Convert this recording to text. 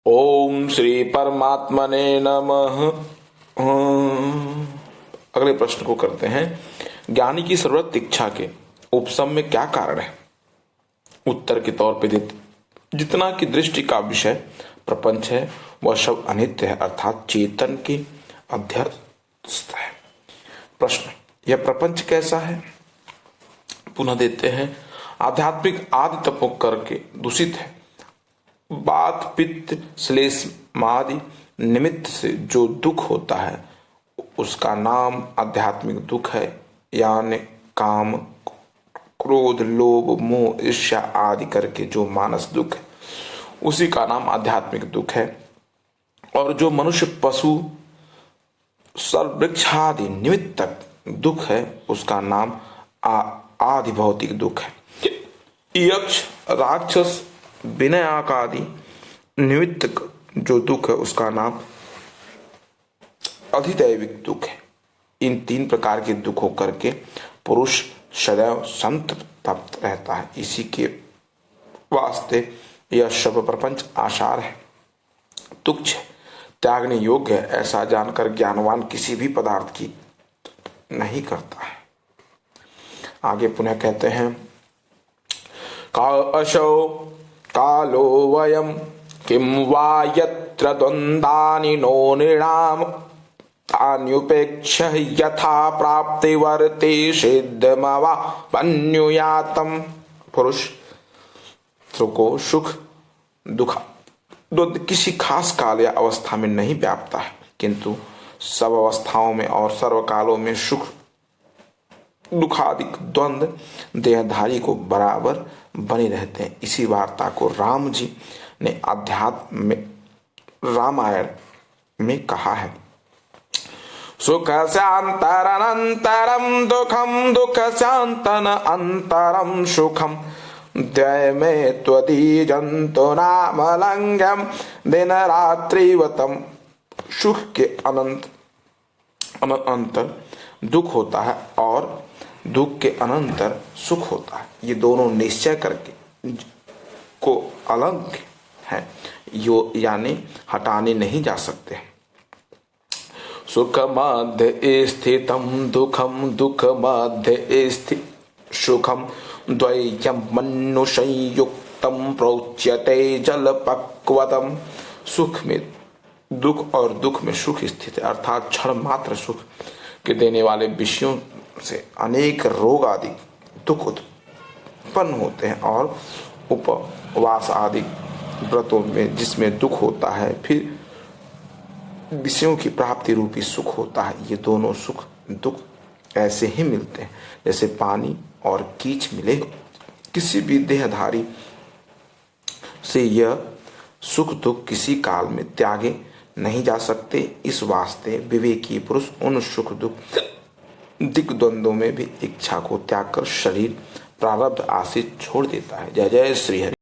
ओम श्री परमात्मने नमः। अगले प्रश्न को करते हैं। ज्ञानी की सर्वत्र इच्छा के उपशम में क्या कारण है? उत्तर के तौर पे जितना की दृष्टि का विषय प्रपंच है वह सब अनित्य है, अर्थात चेतन के अध्यस्त है। प्रश्न, यह प्रपंच कैसा है? पुनः देते हैं। आध्यात्मिक आदि तपों करके दूषित है। बात पित्त श्लेष आदि निमित्त से जो दुख होता है उसका नाम आध्यात्मिक दुख है। यानी काम, क्रोध, लोभ, मोह, ईर्ष्या आदि करके जो मानस दुख है उसी का नाम आध्यात्मिक दुख है। और जो मनुष्य, पशु, सर्ववृक्ष आदि निमित्त तक दुख है उसका नाम आदि भौतिक दुख है। यक्ष, राक्षस, विनय आदि निमित्त जो दुख है उसका नाम अधिदैविक दुख है। इन तीन प्रकार के दुखों करके पुरुष सदैव संत तप्त रहता है। इसी के वास्ते यह सब प्रपंच आसार है, तुच्छ, त्यागने योग्य है। ऐसा जानकर ज्ञानवान किसी भी पदार्थ की नहीं करता है। आगे पुनः कहते हैं। का असौ कालो वयम किम वा यत्र द्वंद्वानि नो नृणाम तान्युपेक्ष यथा प्राप्तिवर्ते सिद्धमवा पन्युयातम। पुरुष को सुख दुख किसी खास काल या अवस्था में नहीं व्यापता है, किंतु सब अवस्थाओं में और सर्वकालों में सुख दुखादिक द्वंद्व देहधारी को बराबर बने रहते हैं। इसी वार्ता को राम जी ने अध्यात्म में रामायण में कहा है। सुख शांतरनंतरम दुखम, दुख शांतन अंतरम सुखम, द्वय में त्वदीजंतो नाम लंघ्यम दिन रात्रिवतम। सुख के अनंतर दुख होता है और दुख के अनंतर सुख होता है। ये दोनों निश्चय करके को अलग है, यो यानी हटाने नहीं जा सकते। सुख मध्य स्थितम दुखम, दुख मध्य स्थित सुखम, द्वयम मनु संयुक्तम प्रोच्यते जल पक्वतम। सुख में दुख और दुख में सुख स्थित है, अर्थात क्षण मात्र सुख के देने वाले विषयों से अनेक रोग आदि दुख उत्पन्न होते हैं और उपवास आदि व्रतों में जिसमें दुख होता है, फिर विषयों की प्राप्ति रूपी सुख होता है। ये दोनों सुख दुख ऐसे ही मिलते हैं जैसे पानी और कीच मिले। किसी भी देहधारी से यह सुख दुख किसी काल में त्यागे नहीं जा सकते। इस वास्ते विवेकी पुरुष उन सुख दुख दिग्द्वंद्वों में भी इच्छा को त्याग कर शरीर प्रारब्ध आश्रित छोड़ देता है। जय जय श्री हरि।